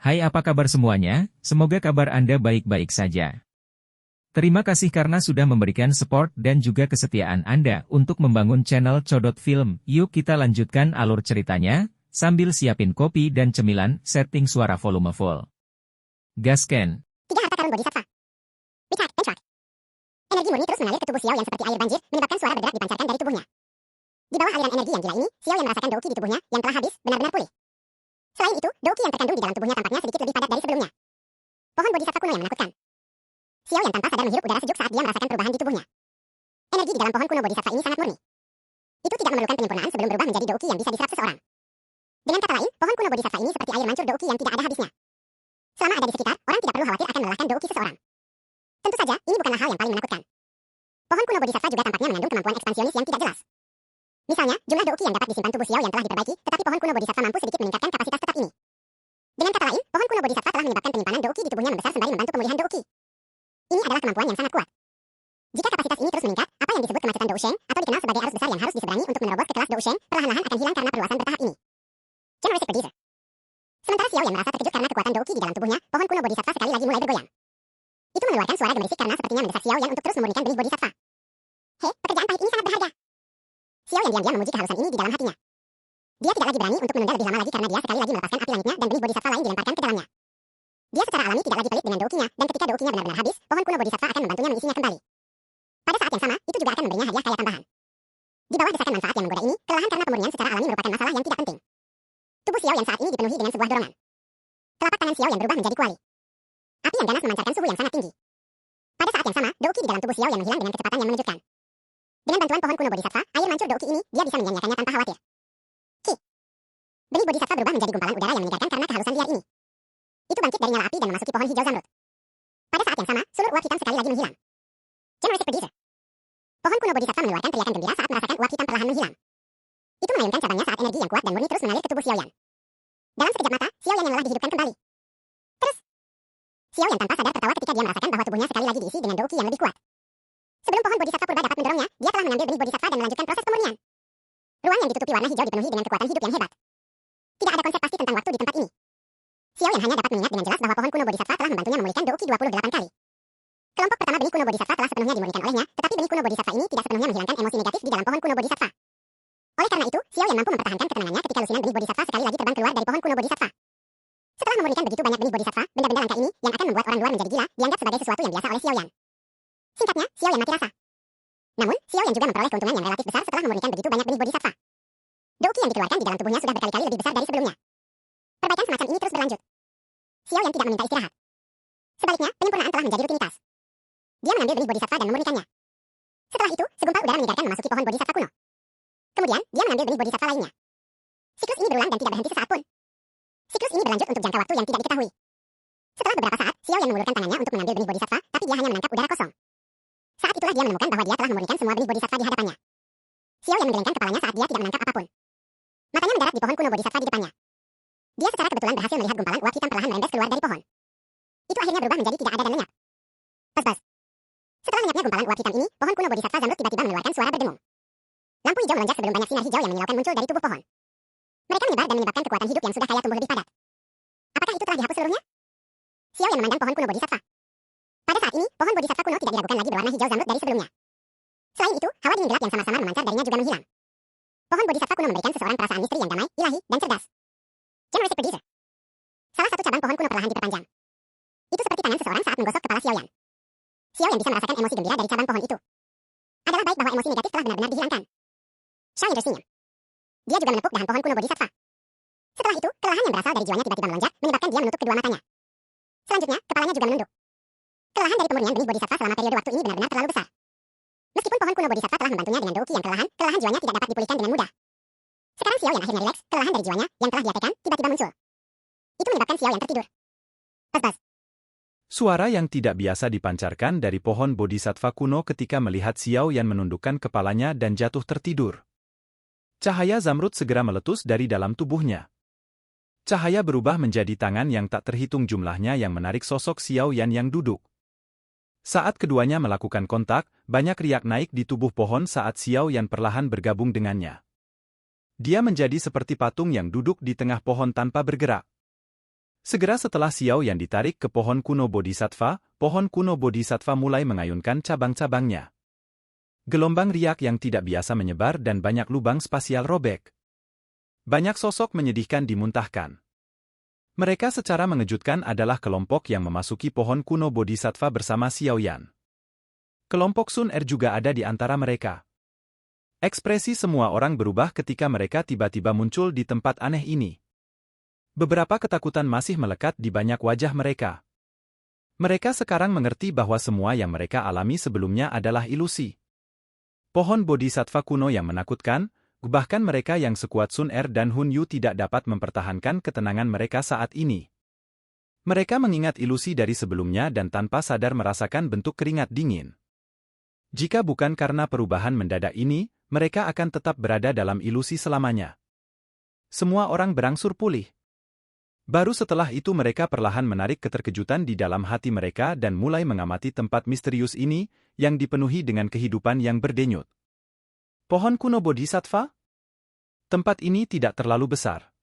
Hai, apa kabar semuanya? Semoga kabar Anda baik-baik saja. Terima kasih karena sudah memberikan support dan juga kesetiaan Anda untuk membangun channel Codot Film. Yuk kita lanjutkan alur ceritanya, sambil siapin kopi dan cemilan, setting suara volume full. Gasken. 3 harta karun bodhisattva. Richard Benchmark. Energi murni terus mengalir ke tubuh Xiao yang seperti air banjir, menyebabkan suara berderak dipancarkan dari tubuhnya. Di bawah aliran energi yang gila ini, Xiao yang merasakan Douqi di tubuhnya yang telah habis benar-benar pulih. Selain itu, Douqi yang terkandung di dalam tubuhnya tampaknya sedikit lebih padat dari sebelumnya. Pohon bodhisattva kuno yang menakutkan. Xiao yang tanpa sadar menghirup udara sejuk saat dia merasakan perubahan di tubuhnya. Energi di dalam pohon kuno bodhisattva ini sangat murni. Itu tidak memerlukan penyempurnaan sebelum berubah menjadi Douqi yang bisa diserap seseorang. Dengan kata lain, pohon kuno bodhisattva ini seperti air mancur Douqi yang tidak ada habisnya. Selama ada di sekitar, orang tidak perlu khawatir akan melelahkan Douqi seseorang. Tentu saja, ini bukanlah hal yang paling menakutkan. Pohon kuno bodhisattva juga tampaknya mengandung kemampuan ekspansionis yang tidak jelas. Misalnya, jumlah Douqi yang dapat disimpan tubuh Xiao yang telah diperbaiki, tetapi pohon kuno bodhisattva mampu sedikit meningkatkan kapasitas tetap ini. Dengan kata lain, pohon kuno bodhisattva telah menyebabkan penyimpanan Douqi di tubuhnya membesar sembari membantu pemulihan Douqi. Ini adalah kemampuan yang sangat kuat. Jika kapasitas ini terus meningkat, apa yang disebut kemacetan Dousheng, atau dikenal sebagai arus besar yang harus diseberangi untuk menerobos ke kelas Dousheng, perlahan-lahan akan hilang karena perluasan bertahap ini. Generous Producer. Sementara Xiao yang merasa terkejut karena kekuatan Douqi di dalam tubuhnya, pohon kuno bodhisattva sekali lagi mulai bergoyang. Itu mengeluarkan suara gemerisik karena sepertinya mendesak Xiao yang untuk terus memurnikan benih bodhisattva. Hei, pekerjaan pahit ini sangat berharga. Xiao yang diam-diam memuji keharusan ini di dalam hatinya. Dia tidak lagi berani untuk menunda lebih lama lagi karena dia sekali lagi melepaskan api langitnya dan benih bodhisattva lain dilemparkan ke dalamnya. Dia secara alami tidak lagi pelit dengan Douqi-nya, dan ketika Douqi-nya benar-benar habis, pohon kuno bodhisattva akan membantunya mengisinya kembali. Pada saat yang sama, itu juga akan memberinya hadiah kaya tambahan. Di bawah desakan manfaat yang menggoda ini, kelelahan karena pemurnian secara alami merupakan masalah yang tidak penting. Tubuh Xiao yang saat ini dipenuhi dengan sebuah dorongan. Telapak tangan Xiao yang berubah menjadi kuali. Api yang ganas memancarkan suhu yang sangat tinggi. Pada saat yang sama, Douqi di dalam tubuh Xiao yang menghilang dengan kecepatan yang menunjukkan. Dengan bantuan pohon kuno bodhisattva, air mancur Douqi ini, dia bisa menyanyiakannya tanpa khawatir. Ki. Benih bodhisattva berubah menjadi gumpalan udara yang menyegarkan karena kehausan liar ini. Itu bangkit dari nyala api dan memasuki pohon hijau zamrud. Pada saat yang sama, sulur uap hitam sekali lagi menghilang. Generous Producer. Pohon kuno bodhisattva mengeluarkan teriakan gembira saat merasakan uap hitam perlahan menghilang. Itu mengayunkan cabangnya saat energi yang kuat dan murni terus mengalir ke tubuh Xiao Yan. Dalam sekejap mata, Xiao Yan yang lelah dihidupkan kembali. Terus, Xiao Yan tanpa sadar tertawa ketika dia merasakan bahwa tubuhnya sekali lagi diisi dengan Douqi yang lebih kuat. Sebelum pohon bodhisattva purba dapat mendorongnya, dia telah mengambil benih bodhisattva dan melanjutkan proses pemurnian. Ruang yang ditutupi warna hijau dipenuhi dengan kekuatan hidup yang hebat. Tidak ada konsep pasti tentang waktu di tempat ini. Xiao Yan hanya dapat mengingat dengan jelas bahwa pohon kuno bodhisattva telah membantunya memulihkan Douqi 28 kali. Kelompok pertama benih kuno bodhisattva telah sepenuhnya dimurnikan olehnya, tetapi benih kuno bodhisattva ini tidak sepenuhnya menghilangkan emosi negatif di dalam pohon kuno bodhisattva. Oleh karena itu, Xiao Yan mampu mempertahankan ketenangannya ketika lusinan benih bodhisattva sekali lagi terbang keluar dari pohon kuno bodhisattva. Setelah memurnikan begitu banyak benih bodhisattva, benda-benda langka ini yang akan membuat orang luar menjadi gila, dianggap sebagai sesuatu yang biasa oleh Xiao Yan. Singkatnya, Xiao Yan mati rasa. Namun, Xiao Yan juga memperoleh keuntungan yang relatif besar setelah memurnikan begitu banyak benih bodhisattva. Douqi yang dikeluarkan di dalam tubuhnya sudah berkali-kali lebih besar dari sebelumnya. Perbaikan semacam ini terus berlanjut. Xiao Yan tidak meminta istirahat. Sebaliknya, penyempurnaan telah menjadi rutinitas. Dia mengambil benih bodhisattva dan memurnikannya. Setelah itu, segumpal udara menyegarkan memasuki pohon bodhisattva kuno. Kemudian, dia mengambil benih bodhisattva lainnya. Siklus ini berulang dan tidak berhenti sesaat pun. Siklus ini berlanjut untuk jangka waktu yang tidak diketahui. Setelah beberapa saat, Xiao Yan mengulurkan tangannya untuk mengambil benih bodhisattva, tapi dia hanya menangkap udara kosong. Saat itulah dia menemukan bahwa dia telah memurnikan semua benih bodhisattva di hadapannya. Xiao Yan menggelengkan kepalanya saat dia tidak menangkap apapun. Matanya mendarat di pohon kuno bodhisattva di depannya. Dia secara kebetulan berhasil melihat gumpalan uap hitam perlahan merembes keluar dari pohon. Itu akhirnya berubah menjadi tidak ada dan lenyap. Bas-bas. Setelah lenyapnya gumpalan uap hitam ini, pohon kuno bodhisattva zamrud tiba-tiba mengeluarkan suara berdengung. Lampu hijau melonjak sebelum banyak sinar hijau yang menyilaukan muncul dari tubuh pohon. Mereka menyebar dan menyebabkan kekuatan hidup yang sudah kaya tumbuh lebih padat. Apakah itu telah dihapus seluruhnya? Xiao Yan memandang pohon kuno bodhisattva. Pada saat ini, pohon bodhisattva kuno tidak diragukan lagi berwarna hijau zamrud dari sebelumnya. Selain itu, hawa dingin gelap yang sama-sama memancar darinya juga menghilang. Pohon bodhisattva kuno memberikan seseorang perasaan misteri yang damai, ilahi, dan cerdas. Generous Producer. Salah satu cabang pohon kuno perlahan diperpanjang. Itu seperti tangan seseorang saat menggosok kepala Xiao Yan. Xiao Yan bisa merasakan emosi gembira dari cabang pohon itu. Adalah baik bahwa emosi negatif telah benar-benar dihilangkan. Xiao Yan tersenyum. Dia juga menepuk dahan pohon kuno bodhisattva. Setelah itu, kelelahan yang berasal dari jiwanya tiba-tiba melonjak, menyebabkan dia menutup kedua matanya. Selanjutnya, kepalanya juga menunduk. Kelelahan dari pemurnian benih bodhisattva selama periode waktu ini benar-benar terlalu besar. Meskipun pohon kuno bodhisattva telah membantunya dengan Douqi yang kelelahan jiwanya tidak dapat dipulihkan dengan mudah. Sekarang Xiao Yan akhirnya rileks, kelelahan dari jiwanya yang telah dia tekan tiba-tiba muncul. Itu menyebabkan Xiao Yan tertidur. Bas-bas. Suara yang tidak biasa dipancarkan dari pohon bodhisattva kuno ketika melihat Xiao Yan menundukkan kepalanya dan jatuh tertidur. Cahaya zamrud segera meletus dari dalam tubuhnya. Cahaya berubah menjadi tangan yang tak terhitung jumlahnya yang menarik sosok Xiao Yan yang duduk. Saat keduanya melakukan kontak, banyak riak naik di tubuh pohon saat Xiao Yan perlahan bergabung dengannya. Dia menjadi seperti patung yang duduk di tengah pohon tanpa bergerak. Segera setelah Xiao Yan ditarik ke pohon kuno Bodhisattva mulai mengayunkan cabang-cabangnya. Gelombang riak yang tidak biasa menyebar dan banyak lubang spasial robek. Banyak sosok menyedihkan dimuntahkan. Mereka secara mengejutkan adalah kelompok yang memasuki pohon kuno Bodhisattva bersama Xiao Yan. Kelompok Sun Er juga ada di antara mereka. Ekspresi semua orang berubah ketika mereka tiba-tiba muncul di tempat aneh ini. Beberapa ketakutan masih melekat di banyak wajah mereka. Mereka sekarang mengerti bahwa semua yang mereka alami sebelumnya adalah ilusi. Pohon Bodhisattva kuno yang menakutkan, bahkan mereka yang sekuat Sun Er dan Hun Yu tidak dapat mempertahankan ketenangan mereka saat ini. Mereka mengingat ilusi dari sebelumnya dan tanpa sadar merasakan bentuk keringat dingin. Jika bukan karena perubahan mendadak ini, mereka akan tetap berada dalam ilusi selamanya. Semua orang berangsur pulih. Baru setelah itu mereka perlahan menarik keterkejutan di dalam hati mereka dan mulai mengamati tempat misterius ini, yang dipenuhi dengan kehidupan yang berdenyut. Pohon kuno Bodhisattva? Tempat ini tidak terlalu besar.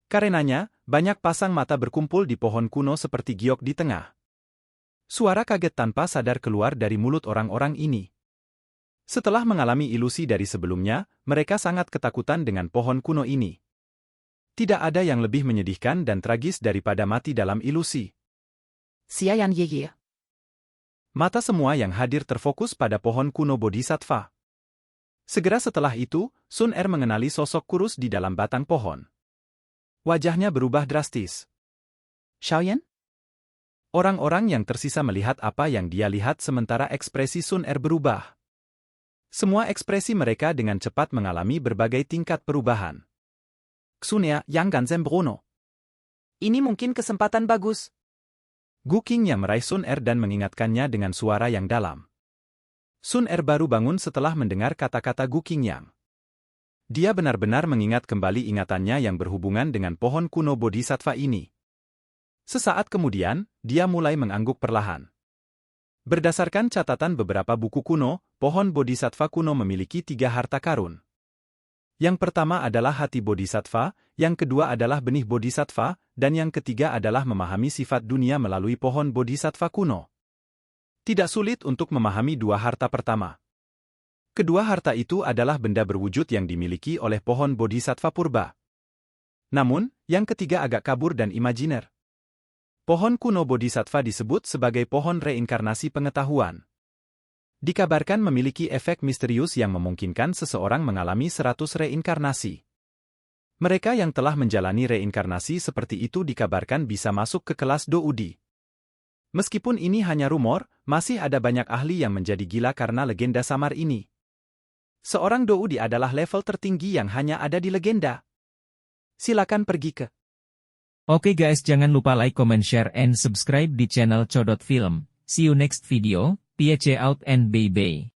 Karenanya, banyak pasang mata berkumpul di pohon kuno seperti giok di tengah. Suara kaget tanpa sadar keluar dari mulut orang-orang ini. Setelah mengalami ilusi dari sebelumnya, mereka sangat ketakutan dengan pohon kuno ini. Tidak ada yang lebih menyedihkan dan tragis daripada mati dalam ilusi. Xiao Yan Yeye. Mata semua yang hadir terfokus pada pohon kuno Bodhisattva. Segera setelah itu, Sun Er mengenali sosok kurus di dalam batang pohon. Wajahnya berubah drastis. Xiao Yan? Orang-orang yang tersisa melihat apa yang dia lihat sementara ekspresi Sun Er berubah. Semua ekspresi mereka dengan cepat mengalami berbagai tingkat perubahan. Xunea yang Ganzen Bruno. Ini mungkin kesempatan bagus. Gu Qing yang meraih Sun Er dan mengingatkannya dengan suara yang dalam. Sun Er baru bangun setelah mendengar kata-kata Gu Qing yang. Dia benar-benar mengingat kembali ingatannya yang berhubungan dengan pohon kuno Bodhisattva ini. Sesaat kemudian, dia mulai mengangguk perlahan. Berdasarkan catatan beberapa buku kuno, pohon Bodhisattva kuno memiliki 3 harta karun. Yang pertama adalah hati Bodhisattva, yang kedua adalah benih Bodhisattva, dan yang ketiga adalah memahami sifat dunia melalui pohon Bodhisattva kuno. Tidak sulit untuk memahami 2 harta pertama. Kedua harta itu adalah benda berwujud yang dimiliki oleh pohon Bodhisattva purba. Namun, yang ketiga agak kabur dan imajiner. Pohon kuno Bodhisattva disebut sebagai pohon reinkarnasi pengetahuan. Dikabarkan memiliki efek misterius yang memungkinkan seseorang mengalami 100 reinkarnasi. Mereka yang telah menjalani reinkarnasi seperti itu dikabarkan bisa masuk ke kelas Doudi. Meskipun ini hanya rumor, masih ada banyak ahli yang menjadi gila karena legenda samar ini. Seorang Doudi adalah level tertinggi yang hanya ada di legenda. Silakan pergi ke. Oke guys, jangan lupa like, comment, share, and subscribe di channel Codot Film. See you next video. Peace out and bye-bye.